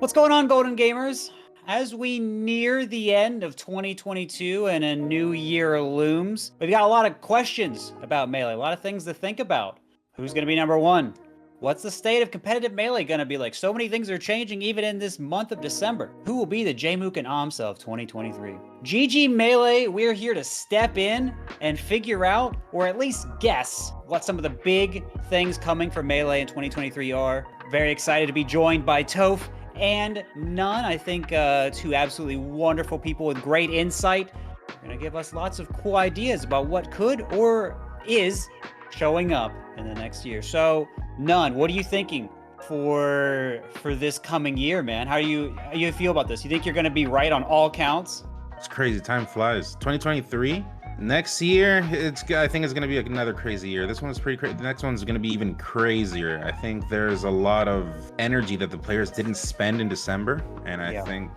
What's going on, Golden Gamers? As we near the end of 2022 and a new year looms, we've got a lot of questions about Melee, a lot of things to think about. Who's going to be number one? What's the state of competitive Melee going to be like? So many things are changing even in this month of December. Who will be the Jmook and Amsa of 2023? GG Melee, we're here to step in and figure out, or at least guess, what some of the big things coming for Melee in 2023 are. Very excited to be joined by Toph and None. I think two absolutely wonderful people with great insight. They're going to give us lots of cool ideas about what could or is showing up in the next year. So, None, what are you thinking for this coming year, man? How do you feel about this? You think you're going to be right on all counts? It's crazy. Time flies. 2023. Next year, I think it's going to be another crazy year. This one's pretty crazy. The next one's going to be even crazier. I think there's a lot of energy that the players didn't spend in December, and I think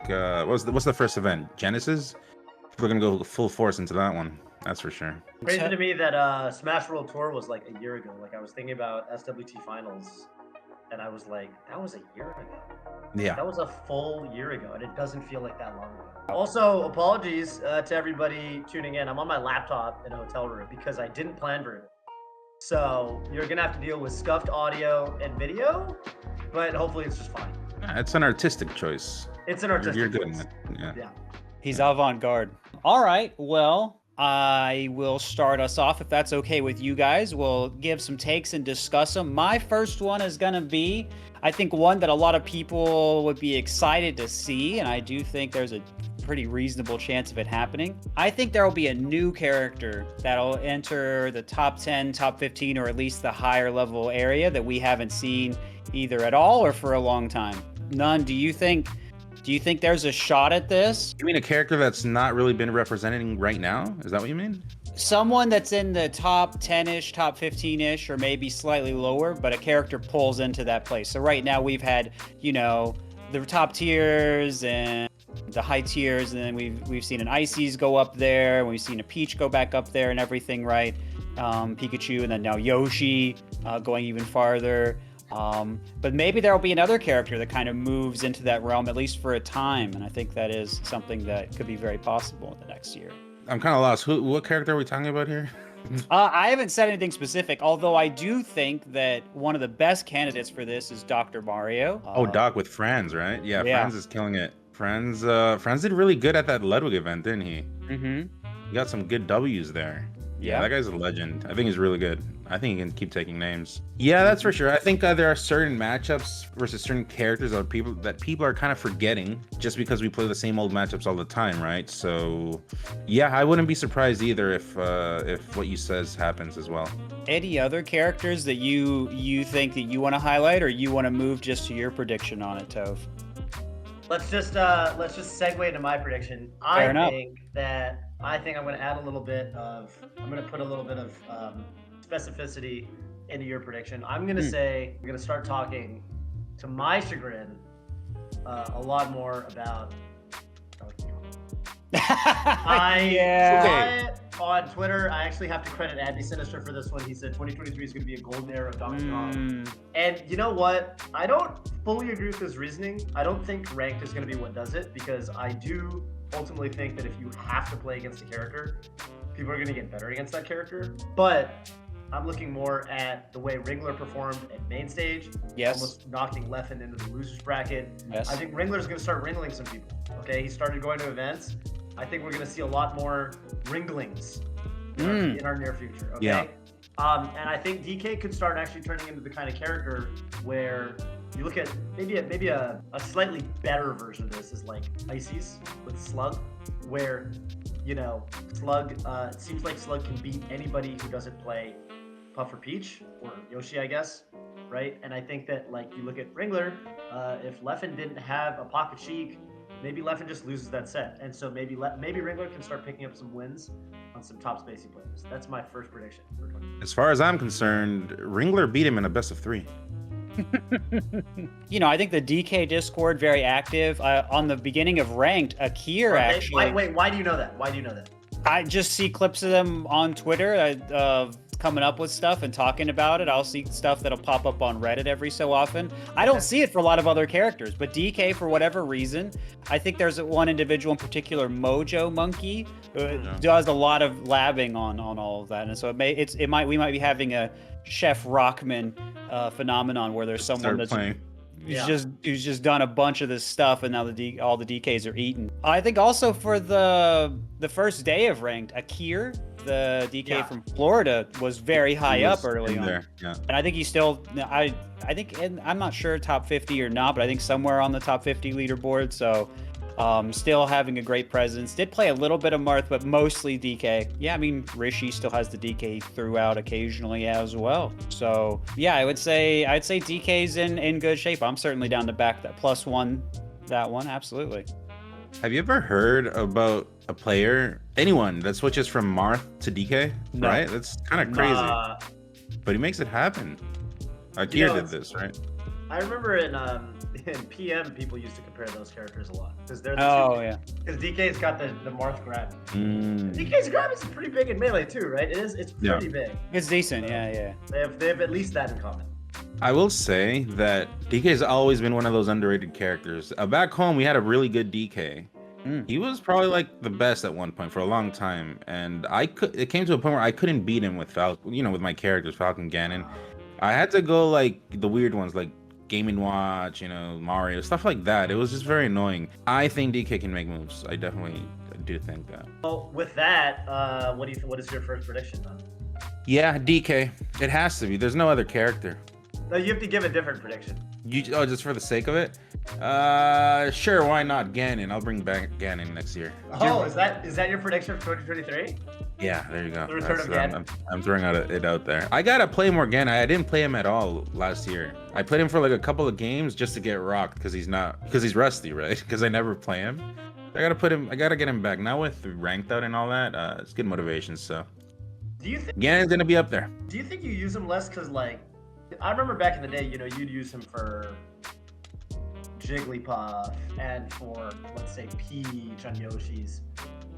what's the first event? Genesis. We're going to go full force into that one. That's for sure. Crazy to me that Smash World Tour was like a year ago. Like I was thinking about SWT Finals, and I was like, that was a year ago. Yeah. That was a full year ago, and it doesn't feel like that long ago. Also, apologies to everybody tuning in. I'm on my laptop in a hotel room because I didn't plan for it. So you're gonna have to deal with scuffed audio and video, but hopefully it's just fine. It's an artistic choice. It's an artistic You're good choice. in it. Yeah. He's avant-garde. All right, well, I will start us off if that's okay with you guys. We'll give some takes and discuss them. My first one is going to be, I think, one that a lot of people would be excited to see, and I do think there's a pretty reasonable chance of it happening. I think there will be a new character that'll enter the top 10, top 15, or at least the higher level area that we haven't seen either at all or for a long time. None, do you think there's a shot at this? You mean a character that's not really been representing right now? Is that what you mean? Someone that's in the top 10-ish, top 15-ish, or maybe slightly lower, but a character pulls into that place. So right now we've had, the top tiers and the high tiers, and then we've seen an Ices go up there, and we've seen a Peach go back up there and everything, right? Pikachu, and then now Yoshi going even farther. But maybe there'll be another character that kind of moves into that realm, at least for a time, and I think that is something that could be very possible in the next year. I'm kind of lost. What character are we talking about here? I haven't said anything specific, although I do think that one of the best candidates for this is Dr. Mario. Doc with Franz, right? Yeah, yeah, Franz is killing it. Franz did really good at that Ludwig event, didn't he? Mm-hmm. He got some good W's there. Yeah, that guy's a legend. I think he's really good. I think he can keep taking names. Yeah, that's for sure. I think there are certain matchups versus certain characters that people are kind of forgetting just because we play the same old matchups all the time, right? So, yeah, I wouldn't be surprised either if what you says happens as well. Any other characters that you think that you want to highlight, or you want to move just to your prediction on it, Toph? Let's just segue into my prediction. I think I'm going to add a little bit of. I'm going to put a little bit of specificity into your prediction. I'm going to say we're going to start talking, to my chagrin, a lot more about Donkey Kong. I saw it on Twitter. I actually have to credit Andy Sinister for this one. He said 2023 is going to be a golden era of Donkey Kong. And you know what? I don't fully agree with his reasoning. I don't think ranked is going to be what does it, because I do ultimately think that if you have to play against a character, people are going to get better against that character. But I'm looking more at the way Ringler performed at main stage. Yes. Almost knocking Leffen into the losers bracket. Yes. I think Ringler's going to start ringling some people. Okay, he started going to events. I think we're going to see a lot more ringlings in our near future. Okay. Yeah. And I think DK could start actually turning into the kind of character where you look at maybe a slightly better version of this is like Ices with Slug, where Slug, it seems like Slug can beat anybody who doesn't play Puff or Peach, or Yoshi, I guess, right? And I think that, like, you look at Ringler, if Leffen didn't have a Pocket Cheek, maybe Leffen just loses that set. And so maybe Ringler can start picking up some wins on some top spacey players. That's my first prediction for 2020. As far as I'm concerned, Ringler beat him in a best of 3. I think the DK Discord very active. On the beginning of ranked, Akir actually. Wait, why do you know that? I just see clips of them on Twitter of coming up with stuff and talking about it. I'll see stuff that'll pop up on Reddit every so often. I don't see it for a lot of other characters, but DK, for whatever reason, I think there's one individual in particular, Mojo Monkey, who does a lot of labbing on all of that, and so we might be having a Chef Rockman phenomenon where there's someone that's who's just done a bunch of this stuff, and now all the DKs are eaten. I think also for the first day of ranked, Akir, the DK from Florida, was very high up early on. Yeah. And I think he's still, I think, and I'm not sure top 50 or not, but I think somewhere on the top 50 leaderboard. So still having a great presence. Did play a little bit of Marth, but mostly DK. Yeah, I mean, Rishi still has the DK throughout occasionally as well. So yeah, I'd say DK's in good shape. I'm certainly down to back that +1, that one, absolutely. Have you ever heard about a player, anyone that switches from Marth to DK? No. Right? That's kind of crazy. But he makes it happen. Akir did this, right? I remember in PM, people used to compare those characters a lot because they're the two. Because DK's got the Marth grab. DK's grab is pretty big in melee too, right? It's pretty big. It's decent, yeah. They have at least that in common. I will say that DK has always been one of those underrated characters. Back home, we had a really good DK. He was probably like the best at one point for a long time, and it came to a point where I couldn't beat him with Falcon, with my characters, Falcon, Ganon. I had to go like the weird ones, like Game & Watch, Mario, stuff like that. It was just very annoying. I think DK can make moves. I definitely do think that. Well, with that, what is your first prediction then? Yeah, DK. It has to be. There's no other character. No, you have to give a different prediction. Just for the sake of it? Sure, why not Ganon? I'll bring back Ganon next year. Oh, is that your prediction for 2023? Yeah, there you go. The return of Ganon. I'm throwing it out there. I gotta play more Ganon. I didn't play him at all last year. I played him for like a couple of games just to get rocked because he's rusty, right? Because I never play him. I gotta get him back. Now with ranked out and all that, it's good motivation, so. Do you think Ganon's gonna be up there? Do you think you use him less because like, I remember back in the day, you'd use him for Jigglypuff and for, let's say, Peach on Yoshi's.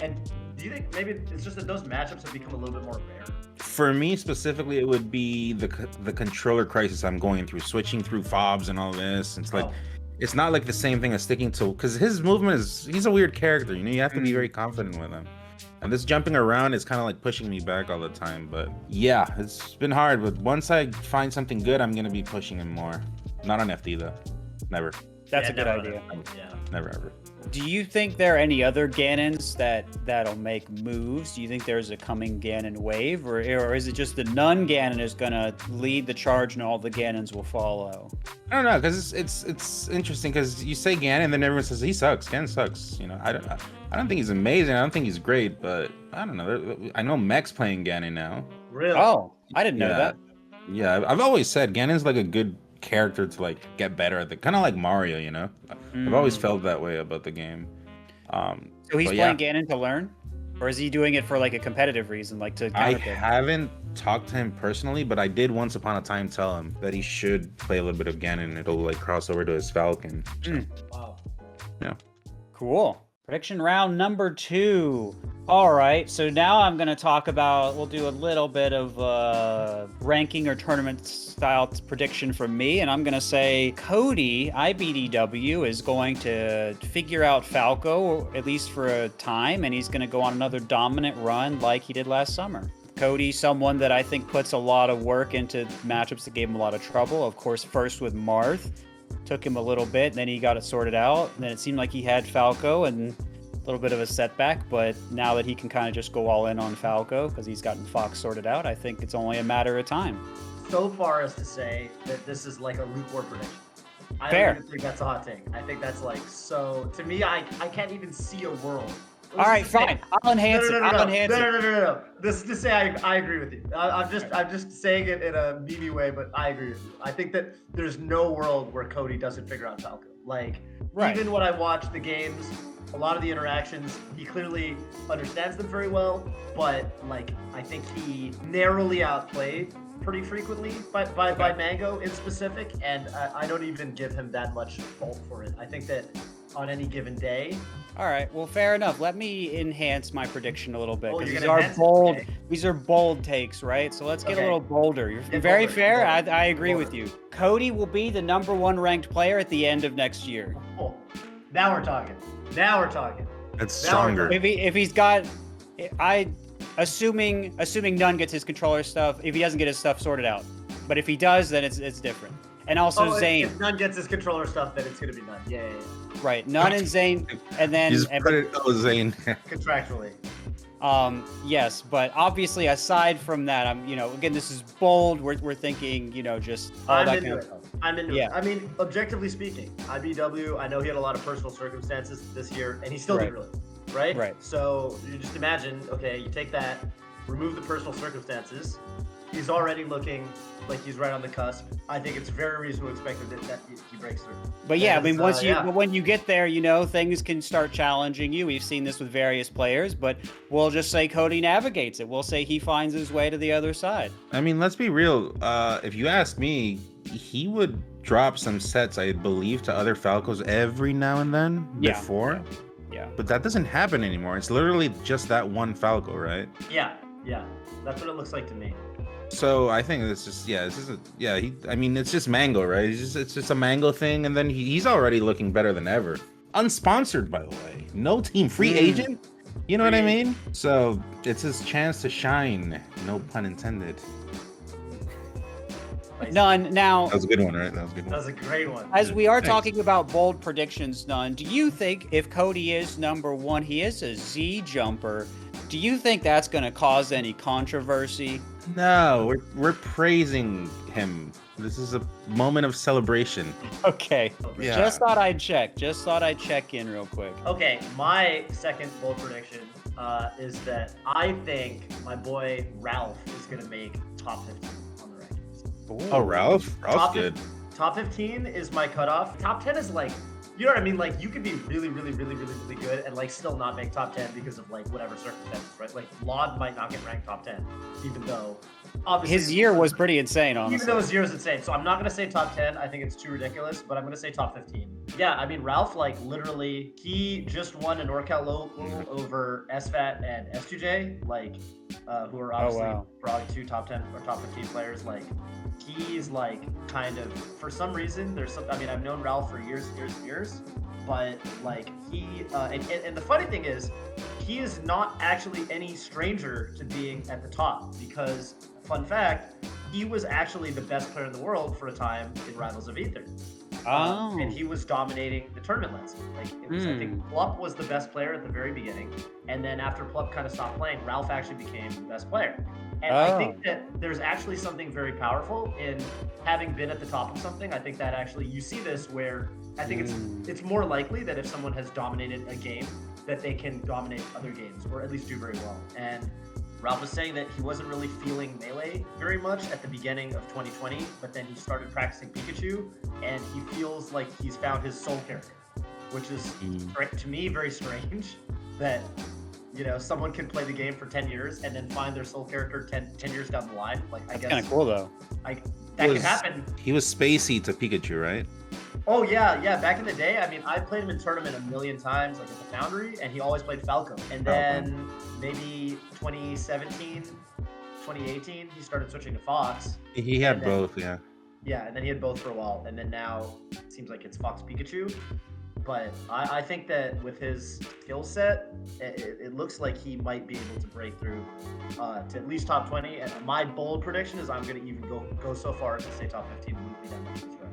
And do you think maybe it's just that those matchups have become a little bit more rare? For me specifically, it would be the controller crisis I'm going through, switching through fobs and all this. It's like, it's not like the same thing as sticking to, because his movement he's a weird character, you have to be very confident with him. And this jumping around is kind of like pushing me back all the time. But yeah, it's been hard. But once I find something good, I'm going to be pushing him more. Not on FD though. Never. That's a good idea. Yeah. Never ever. Do you think there are any other Ganons that'll make moves? Do you think there's a coming Ganon wave, or is it just the Nun Ganon is gonna lead the charge and all the Ganons will follow? I don't know, because it's interesting because you say Ganon and then everyone says he sucks. Ganon sucks. I don't think he's amazing. I don't think he's great, but I don't know. I know Mech's playing Ganon now. Really? Oh, I didn't know that. Yeah, I've always said Ganon's like a good character to like get better at kind of like Mario, I've always felt that way about the game. So he's playing Ganon to learn, or is he doing it for like a competitive reason, like to I haven't talked to him personally, but I did once upon a time tell him that he should play a little bit of Ganon and it'll like cross over to his Falcon. Wow. Yeah. Cool. Prediction round number 2. All right, so now I'm going to talk about, we'll do a little bit of ranking or tournament style prediction from me, and I'm going to say Cody, IBDW, is going to figure out Falco, at least for a time, and he's going to go on another dominant run like he did last summer. Cody, someone that I think puts a lot of work into matchups that gave him a lot of trouble. Of course, first with Marth. Took him a little bit, and then he got it sorted out. And then it seemed like he had Falco and a little bit of a setback, but now that he can kind of just go all in on Falco because he's gotten Fox sorted out, I think it's only a matter of time. So far as to say that this is like a lukewarm prediction. I don't even think that's a hot take. I think that's like, so to me, I can't even see a world. All right, fine. I'll enhance it. I'll enhance it. No. This to say I agree with you. I'm just saying it in a meme way, but I agree with you. I think that there's no world where Cody doesn't figure out Falcon. Like, even when I watch the games, a lot of the interactions, he clearly understands them very well, but like I think he narrowly outplayed pretty frequently by Mango in specific, and I don't even give him that much fault for it. I think that on any given day. All right, well, fair enough. Let me enhance my prediction a little bit Oh, because you're these gonna are enhance it? bold. Okay. These are bold takes, right? So let's get a Okay. little bolder. You're Get very bolder, fair. get bolder, I agree get with bolder. you. Cody will be the #1 ranked player at the end of next year. Oh, now we're talking. Now we're talking. That's Now we're stronger. If he's got, assuming none gets his controller stuff. If he doesn't get his stuff sorted out, but if he does, then it's different. And also Zane. If none gets his controller stuff, then it's gonna be none. Yeah. Right, none and Zane, and then You just put it. Oh, Zane. Contractually. Yes, but obviously aside from that, again, this is bold. We're thinking, just all that kind of stuff. I'm into it. I mean, objectively speaking, IBW, I know he had a lot of personal circumstances this year, and he still did really, right? Right. So you just imagine, okay, you take that, remove the personal circumstances, he's already looking like he's right on the cusp. I think it's very reasonable to expect that he breaks through. But yeah, I mean, But when you get there, things can start challenging you. We've seen this with various players, but we'll just say Cody navigates it. We'll say he finds his way to the other side. I mean, let's be real. If you ask me, he would drop some sets, I believe, to other Falcons every now and then before. Yeah. But that doesn't happen anymore. It's literally just that one Falco, right? Yeah. That's what it looks like to me. So I think it's just it's just Mango, right? It's just a Mango thing, and then he's already looking better than ever. Unsponsored, by the way. No team, free agent. You know what I mean? So it's his chance to shine. No pun intended. None. Now, That was a good one, right? That was a good one. That was a great one. as we are Thanks. talking about bold predictions, None, do you think if Cody is #1, he is a Z jumper, do you think that's going to cause any controversy? No, we're praising him. This is a moment of celebration. Okay. Yeah. Just thought I'd check. Just thought I'd check in real quick. Okay, my second bold prediction is that I think my boy Ralph is going to make top 15 on the rankings. Oh, Ralph's good. Top 15 is my cutoff. Top 10 is like, you know what I mean? Like, you could be really, really, really, really, really good and like still not make top 10 because of like whatever circumstances, right? Like, Laud might not get ranked top 10, even though obviously His year was pretty insane, honestly. Even though his year is insane. So I'm not going to say top 10. I think it's too ridiculous, but I'm going to say top 15. Yeah, I mean, Ralph, like, literally, he just won a NorCal local over SFAT and S2J, like, who are obviously probably two top 10 or top 15 players. Like, he's, like, kind of, for some reason, I've known Ralph for years and years and years, but, like, he, and the funny thing is, he is not actually any stranger to being at the top because, fun fact, he was actually the best player in the world for a time in Rivals of Aether. And he was dominating the tournament landscape. Like, it was, I think Plup was the best player at the very beginning, and then after Plup kind of stopped playing, Ralph actually became the best player. And I think that there's actually something very powerful in having been at the top of something. I think that actually you see this where I think it's more likely that if someone has dominated a game, that they can dominate other games or at least do very well. And Ralph was saying that he wasn't really feeling Melee very much at the beginning of 2020, but then he started practicing Pikachu, and he feels like he's found his soul character, which is, to me, very strange that, someone can play the game for 10 years and then find their soul character 10 years down the line. Like, I guess kind of cool, though. That can happen. He was spacey to Pikachu, right? Oh, yeah. Back in the day, I mean, I played him in tournament a million times, like at the Foundry, and he always played Falcon. And then maybe 2017, 2018, he started switching to Fox. He had both, yeah. Yeah, and then he had both for a while. And then now it seems like it's Fox Pikachu. But I think that with his skill set, it looks like he might be able to break through to at least top 20. And my bold prediction is I'm going to even go so far as to say top 15 wouldn't be that much of a stretch.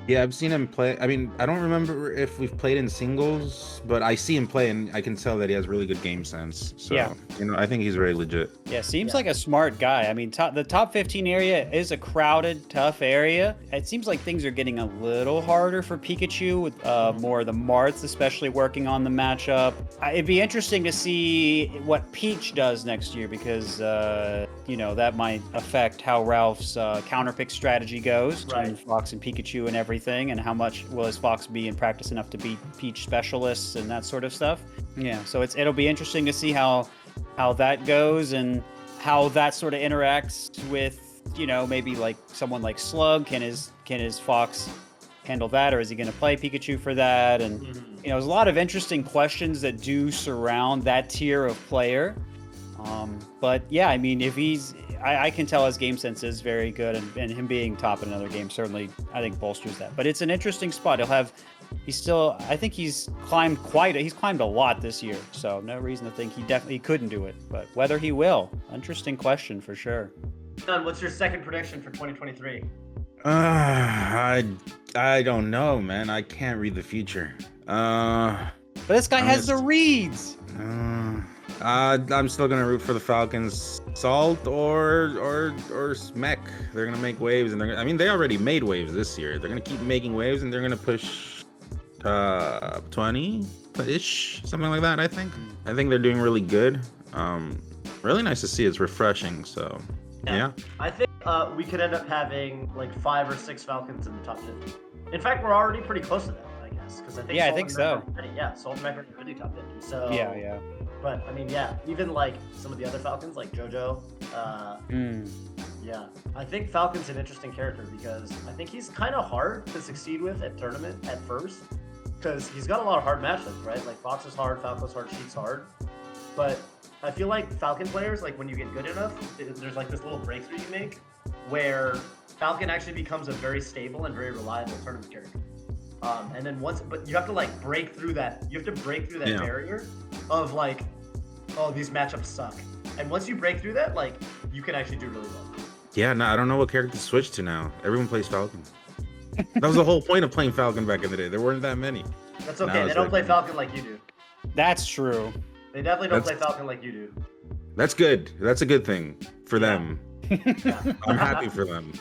Yeah, I've seen him play. I mean, I don't remember if we've played in singles, but I see him play, and I can tell that he has really good game sense. So, I think he's very legit. Yeah, seems like a smart guy. I mean, the top 15 area is a crowded, tough area. It seems like things are getting a little harder for Pikachu with more of the Marths, especially working on the matchup. It'd be interesting to see what Peach does next year because, that might affect how Ralph's counterpick strategy goes between Fox and Pikachu and everything, and how much will his Fox be in practice enough to beat Peach specialists and that sort of stuff. Yeah, so it'll be interesting to see how that goes and how that sort of interacts with maybe like someone like Slug. Can his Fox handle that, or is he going to play Pikachu for that? And there's a lot of interesting questions that do surround that tier of player. But yeah, I mean, if I can tell his game sense is very good, and him being top in another game certainly, I think, bolsters that. But it's an interesting spot. I think he's climbed a lot this year, so no reason to think he couldn't do it. But whether he will, interesting question for sure. Don, what's your second prediction for 2023? I don't know, man. I can't read the future. But this guy has the reads. I'm still gonna root for the Falcons. Salt or Smack. They're gonna make waves, and they already made waves this year. They're gonna keep making waves, and they're gonna push 20-ish, something like that. I think they're doing really good. Really nice to see. It's refreshing. So yeah. I think we could end up having like 5 or 6 Falcons in the top 50. In fact, we're already pretty close to that, I guess, because I think I think so. Salt and Mac are pretty top 50. So yeah. But I mean, yeah, even like some of the other Falcons, like JoJo. Yeah, I think Falcon's an interesting character because I think he's kind of hard to succeed with at tournament at first, because he's got a lot of hard matchups, right? Like Fox is hard, Falco's hard, Sheik's hard. But I feel like Falcon players, like when you get good enough, there's like this little breakthrough you make where Falcon actually becomes a very stable and very reliable tournament character. And then but you have to like break through that. You have to break through that barrier of like, oh, these matchups suck. And once you break through that, like, you can actually do really well. Yeah, no, I don't know what character to switch to now. Everyone plays Falcon. That was the whole point of playing Falcon back in the day. There weren't that many. That's okay. They don't play Falcon like you do. That's true. They definitely don't play Falcon like you do. That's good. That's a good thing for them. Yeah. I'm happy for them.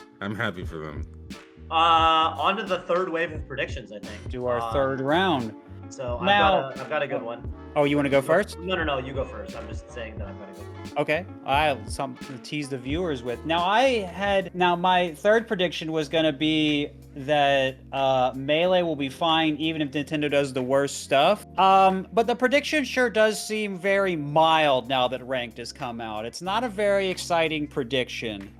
On to the third wave of predictions, I think. Do our third round. So now, I've got a good one. Oh, you want to go first? No, you go first. I'm just saying that I've got a good one. Okay, I'll tease the viewers with. Now my third prediction was going to be that Melee will be fine even if Nintendo does the worst stuff. But the prediction sure does seem very mild now that Ranked has come out. It's not a very exciting prediction.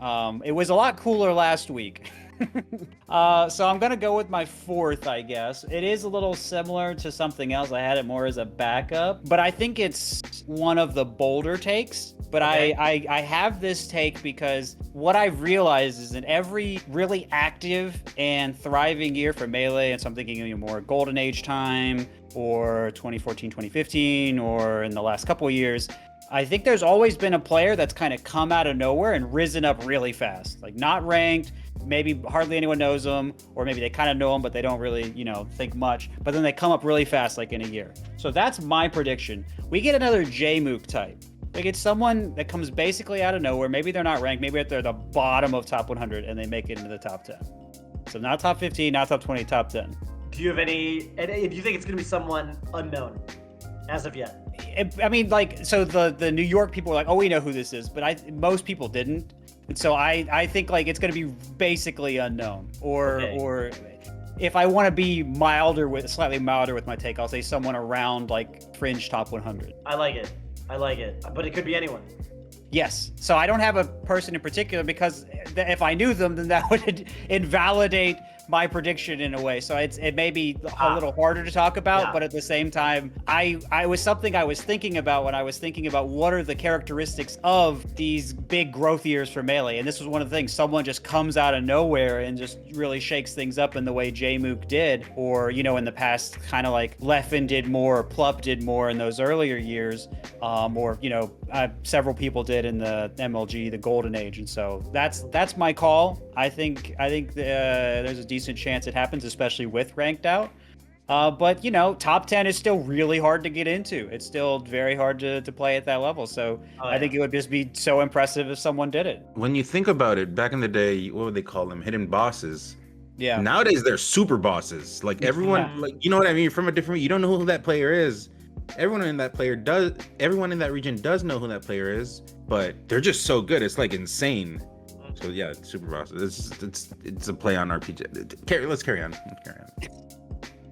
It was a lot cooler last week. So I'm gonna go with my fourth, I guess. It is a little similar to something else. I had it more as a backup, but I think it's one of the bolder takes. But okay. I have this take because what I've realized is in every really active and thriving year for Melee, and so I'm thinking more Golden Age time or 2014, 2015, or in the last couple of years, I think there's always been a player that's kind of come out of nowhere and risen up really fast. Like not ranked, maybe hardly anyone knows them, or maybe they kind of know them, but they don't really, think much. But then they come up really fast, like in a year. So that's my prediction. We get another J-Mook type. We get someone that comes basically out of nowhere. Maybe they're not ranked. Maybe they're the bottom of top 100 and they make it into the top 10. So not top 15, not top 20, top 10. Do you have any, do you think it's going to be someone unknown as of yet? So the New York people were like, oh, we know who this is. But most people didn't. And so I think like it's going to be basically unknown. Or if I want to be slightly milder with my take, I'll say someone around like fringe top 100. I like it. But it could be anyone. Yes. So I don't have a person in particular because if I knew them, then that would invalidate my prediction in a way. So it may be a little harder to talk about, but at the same time, I was something I was thinking about when I was thinking about what are the characteristics of these big growth years for Melee. And this was one of the things, someone just comes out of nowhere and just really shakes things up in the way J-Mook did, or, in the past, kind of like Leffen did more, or Plup did more in those earlier years, or, several people did in the MLG, the Golden Age. And so that's my call. I think there's a decent chance it happens, especially with ranked out. But top 10 is still really hard to get into. It's still very hard to play at that level. So I think it would just be so impressive if someone did it. When you think about it, back in the day, what would they call them? Hidden bosses. Yeah. Nowadays they're super bosses. Like everyone, like you know what I mean? From a different, you don't know who that player is. Everyone in that region does know who that player is, but they're just so good. It's like insane. So yeah, super bosses. It's a play on RPG. Let's carry on.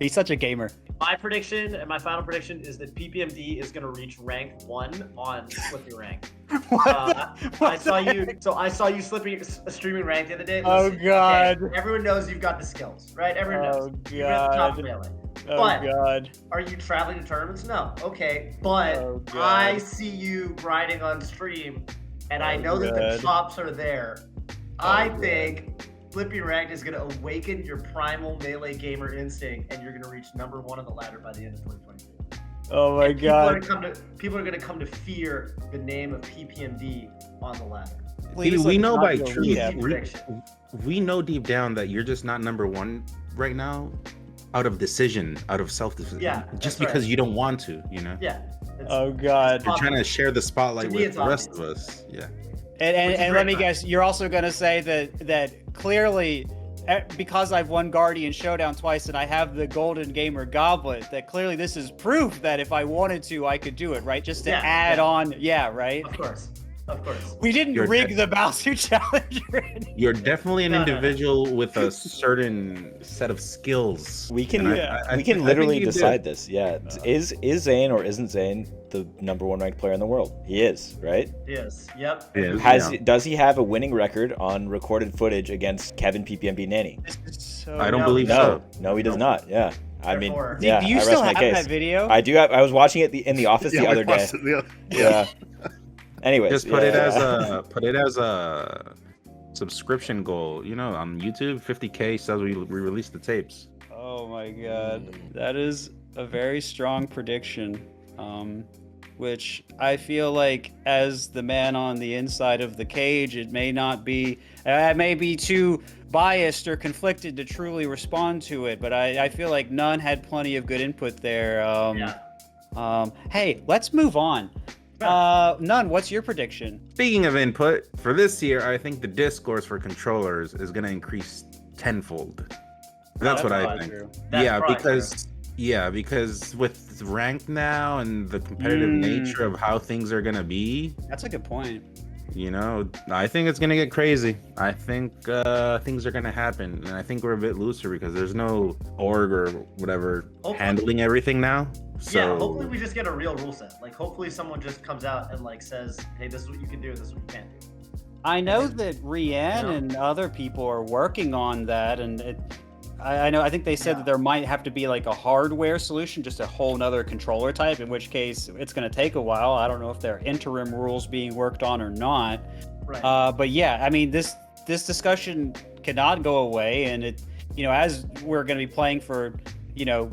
He's such a gamer. My prediction and my final prediction is that PPMD is going to reach rank 1 on Slippy Rank. I saw you streaming rank the other day. Oh, God. Okay, everyone knows you've got the skills, right? Everyone knows. God. You're at the top of melee. Oh, But God. are you traveling to tournaments? No. Okay, but Oh, God. I see you grinding on stream, and I know that the chops are there. I think Flipping Ranked is going to awaken your primal melee gamer instinct, and you're going to reach number 1 on the ladder by the end of 2022. Oh my God. People are going to come to fear the name of PPMD on the ladder. Please, we know by truth. Prediction. We know deep down that you're just not number 1 right now, out of decision, out of self-decision. Yeah, just that's because right. you don't want to, Yeah. Oh God. You're trying to share the spotlight To me, with the rest of us. Yeah. And let me guess, you're also going to say that clearly, because I've won Guardian Showdown twice and I have the Golden Gamer Goblet, that clearly this is proof that if I wanted to, I could do it, right? Just to add on, right? Of course. We didn't rig the Bowser Challenger. You're definitely an individual with a certain set of skills. We can literally decide this. Yeah, is Zane or isn't Zane the number 1 ranked player in the world? He is, right? He is. Yep. Does he have a winning record on recorded footage against Kevin PPMB Nanny? I don't believe so. No, he does not. Yeah. I mean, do you still have that video? I do. I was watching it in the office the other day. Yeah. Anyways, just put it as a subscription goal. You know, on YouTube, 50K says we release the tapes. Oh my God, that is a very strong prediction. Which I feel like, as the man on the inside of the cage, it may not be. I may be too biased or conflicted to truly respond to it, but I feel like None had plenty of good input there. Hey, let's move on. None, what's your prediction? Speaking of input, for this year, I think the discourse for controllers is going to increase tenfold. That's what I think. Because with ranked now and the competitive nature of how things are going to be. That's a good point. You know, I think it's going to get crazy. I think things are going to happen. And I think we're a bit looser because there's no org or whatever handling everything now. So, yeah, hopefully we just get a real rule set. Like, hopefully someone just comes out and like says, hey, this is what you can do, this is what you can't do. I know that Rianne and other people are working on that, and I think they said that there might have to be like a hardware solution, just a whole nother controller type, in which case it's going to take a while. I don't know if there are interim rules being worked on or not. Right. But yeah, I mean, this discussion cannot go away, and it, as we're going to be playing for,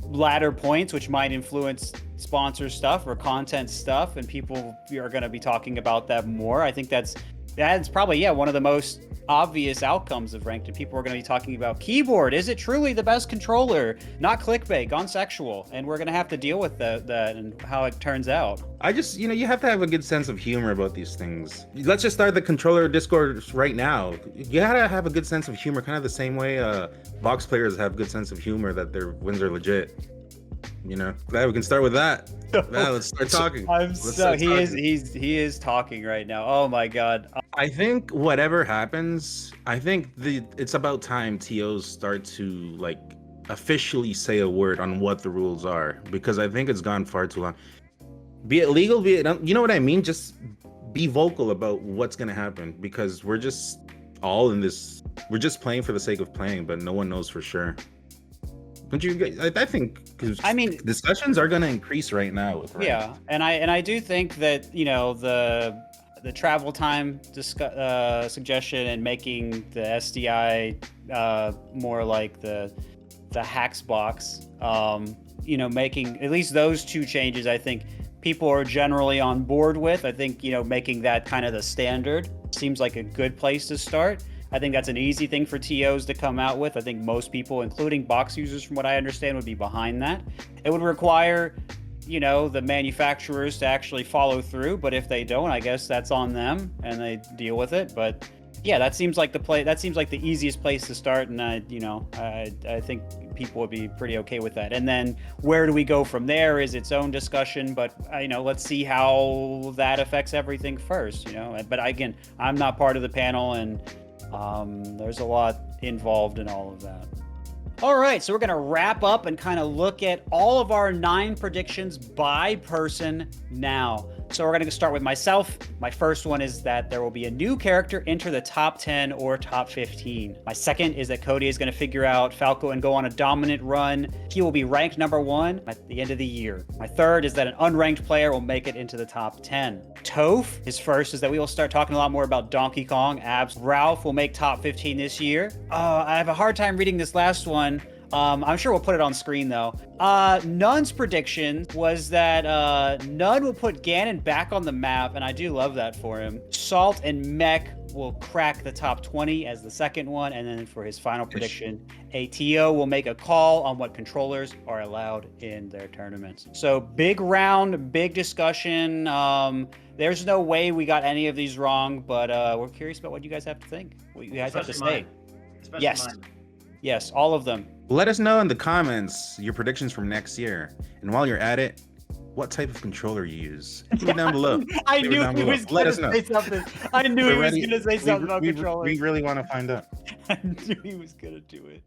ladder points, which might influence sponsor stuff or content stuff, and people are going to be talking about that more. I think that's probably, one of the most obvious outcomes of ranked, and people are going to be talking about keyboard. Is it truly the best controller? Not clickbait, gone sexual. And we're going to have to deal with that and how it turns out. I just, you have to have a good sense of humor about these things. Let's just start the controller Discord right now. You gotta have a good sense of humor, kind of the same way box players have good sense of humor, that their wins are legit. Glad we can start with that. Let's start talking. He is talking right now. Oh my God. I think whatever happens, it's about time TOs start to officially say a word on what the rules are, because I think it's gone far too long. Be it legal, be it, you know what I mean? Just be vocal about what's going to happen, because we're just all in this. We're just playing for the sake of playing, but no one knows for sure. Don't you? I think. Discussions are going to increase right now. Yeah, and I do think that the travel time suggestion and making the SDI more like the hacks box, making at least those two changes, I think people are generally on board with. I think making that kind of the standard seems like a good place to start. I think that's an easy thing for TOs to come out with. I think most people, including box users, from what I understand, would be behind that. It would require, the manufacturers to actually follow through. But if they don't, I guess that's on them and they deal with it. But yeah, that seems like the easiest place to start. And I think people would be pretty okay with that. And then where do we go from there is its own discussion. But let's see how that affects everything first. But again, I'm not part of the panel, and there's a lot involved in all of that. All right, so we're going to wrap up and kind of look at all of our 9 predictions by person now. So we're going to start with myself. My first one is that there will be a new character enter the top 10 or top 15. My second is that Cody is going to figure out Falcon and go on a dominant run. He will be ranked number 1 at the end of the year. My third is that an unranked player will make it into the top 10. Toph, his first is that we will start talking a lot more about Donkey Kong. Abs, Ralph will make top 15 this year. I have a hard time reading this last one. I'm sure we'll put it on screen though. Nun's prediction was that Nun will put Ganon back on the map, and I do love that for him. Salt and Mech will crack the top 20 as the second one, and then for his final prediction, ATO will make a call on what controllers are allowed in their tournaments. So big round, big discussion. There's no way we got any of these wrong, but we're curious about what you guys have to think, what you guys have to say. Especially yes. mine. Yes, all of them. Let us know in the comments your predictions from next year. And while you're at it, what type of controller you use. Leave it down below. I knew he was going to say something. I knew he was going to say something about controllers. We really want to find out. I knew he was going to do it.